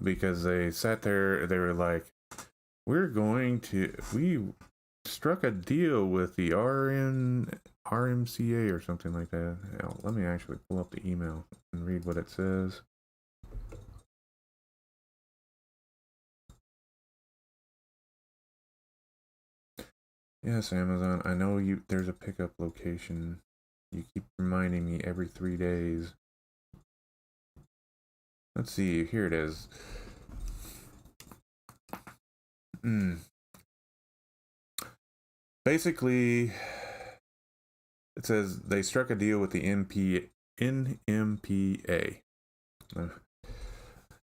Speaker 2: Because they sat there, they were like, we struck a deal with the RMCA or something like that. Now, let me actually pull up the email and read what it says. Yes, Amazon, I know there's a pickup location. You keep reminding me every 3 days. Let's see, here it is. Basically, it says they struck a deal with the NMPA.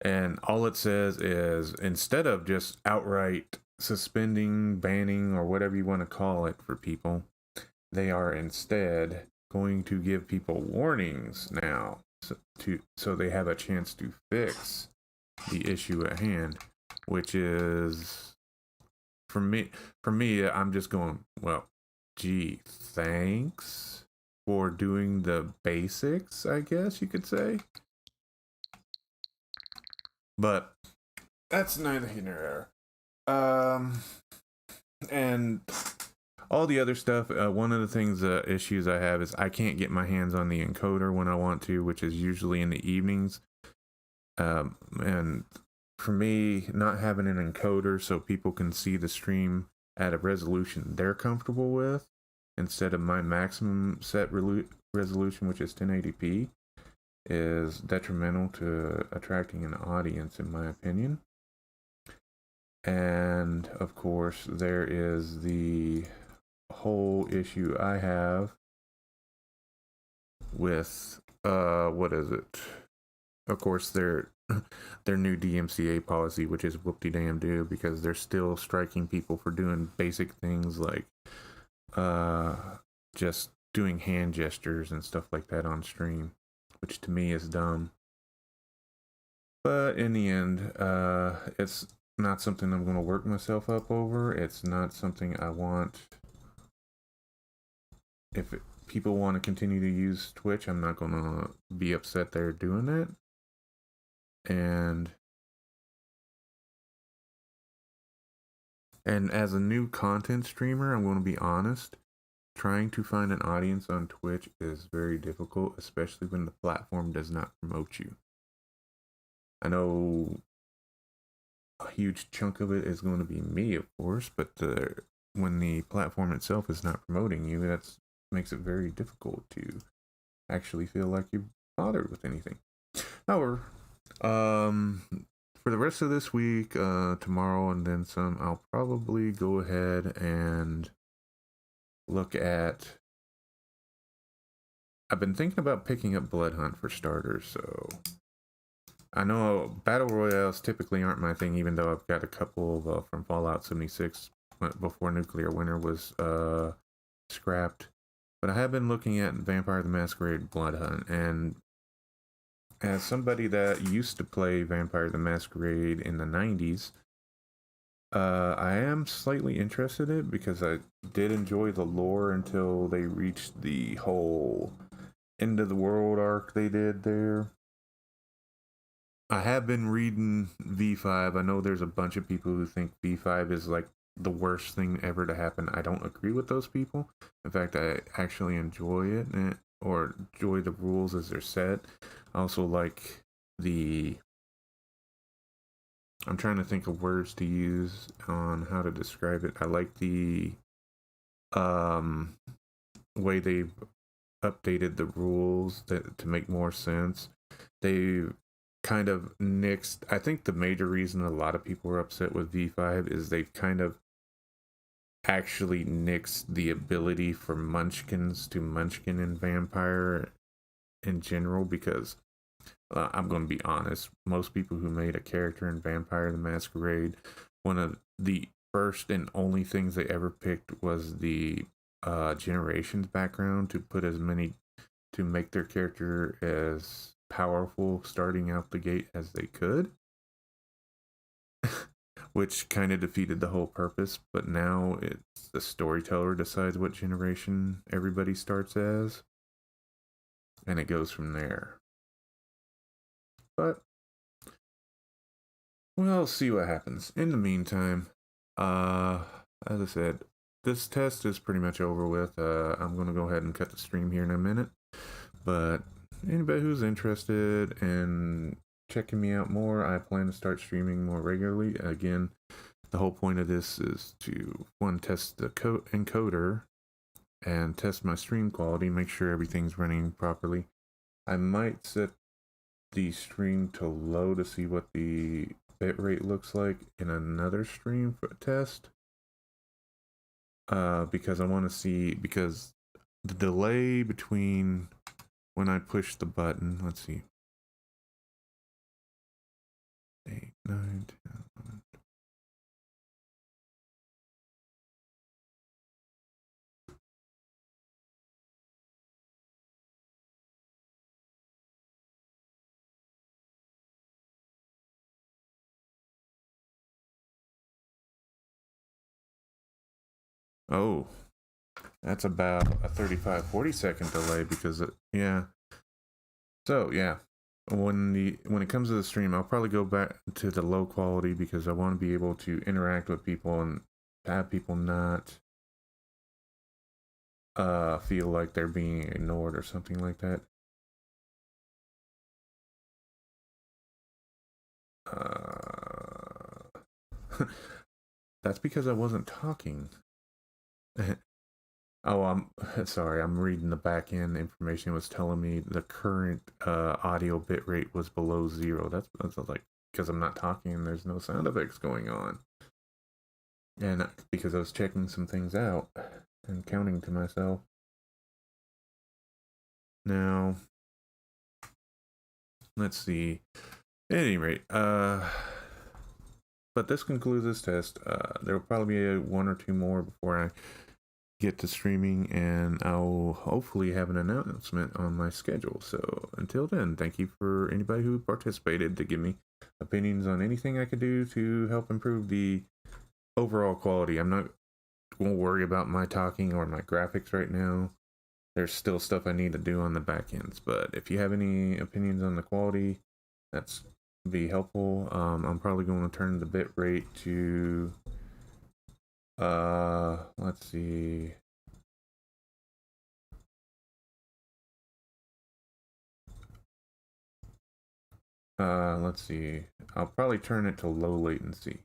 Speaker 2: And all it says is, instead of just outright suspending, banning, or whatever you want to call it for people, they are instead going to give people warnings now so they have a chance to fix the issue at hand, which is, for me, I'm just going, well, gee, thanks for doing the basics, I guess you could say. But that's neither here nor there. And all the other stuff, one of the things, issues I have is I can't get my hands on the encoder when I want to, which is usually in the evenings. And for me, not having an encoder so people can see the stream at a resolution they're comfortable with, instead of my maximum set resolution, which is 1080p, is detrimental to attracting an audience, in my opinion. And of course, there is the whole issue I have with what is it? Of course, their new DMCA policy, which is whoop-de-damn-do, because they're still striking people for doing basic things like just doing hand gestures and stuff like that on stream, which to me is dumb. But in the end, it's not something I'm going to work myself up over. It's not something I want. If people want to continue to use Twitch, I'm not going to be upset they're doing it. And as a new content streamer, I'm going to be honest, trying to find an audience on Twitch is very difficult, especially when the platform does not promote you. I know a huge chunk of it is going to be me, of course, but when the platform itself is not promoting you, that makes it very difficult to actually feel like you're bothered with anything. However, for the rest of this week, tomorrow and then some, I'll probably go ahead and look at... I've been thinking about picking up Blood Hunt for starters, so I know battle royales typically aren't my thing, even though I've got a couple from Fallout 76 before Nuclear Winter was scrapped. But I have been looking at Vampire the Masquerade Blood Hunt, and as somebody that used to play Vampire the Masquerade in the 90s, I am slightly interested in it because I did enjoy the lore until they reached the whole end of the world arc they did there. I have been reading V5. I know there's a bunch of people who think V5 is like the worst thing ever to happen. I don't agree with those people. In fact, I actually enjoy it, or enjoy the rules as they're set. I also like the... I'm trying to think of words to use on how to describe it. I like the way they've updated the rules to make more sense. They've kind of nixed... I think the major reason a lot of people are upset with V5 is they've kind of actually nixed the ability for munchkins to munchkin in Vampire in general, because I'm going to be honest, most people who made a character in Vampire the Masquerade, one of the first and only things they ever picked was the generations background to put as many, to make their character as powerful starting out the gate as they could. Which kind of defeated the whole purpose, but now it's the storyteller decides what generation everybody starts as, and it goes from there. But we'll see what happens. In the meantime, as I said, this test is pretty much over with. I'm going to go ahead and cut the stream here in a minute, but anybody who's interested in checking me out more, I plan to start streaming more regularly. Again, the whole point of this is to, one, test the encoder and test my stream quality, make sure everything's running properly. I might set the stream to low to see what the bitrate looks like in another stream for a test, because I want to see, because the delay between when I push the button, let's see, 8, 9, 10, 11. Oh, that's about a 35-40 second delay, because yeah. So yeah, when it comes to the stream, I'll probably go back to the low quality because I want to be able to interact with people and have people not feel like they're being ignored or something like that. That's because I wasn't talking. Oh, I'm sorry. I'm reading the back end information. It was telling me the current audio bitrate was below 0. That's like because I'm not talking and there's no sound effects going on. And because I was checking some things out and counting to myself. Now, let's see. At any rate, but this concludes this test. There will probably be one or two more before I get to streaming, and I'll hopefully have an announcement on my schedule. So until then, thank you for anybody who participated to give me opinions on anything I could do to help improve the overall quality. I'm not going to worry about my talking or my graphics right now. There's still stuff I need to do on the back ends, but if you have any opinions on the quality, that's be helpful. I'm probably going to turn the bit rate to let's see, I'll probably turn it to low latency,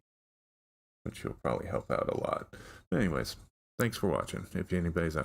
Speaker 2: which will probably help out a lot. Anyways, thanks for watching if anybody's out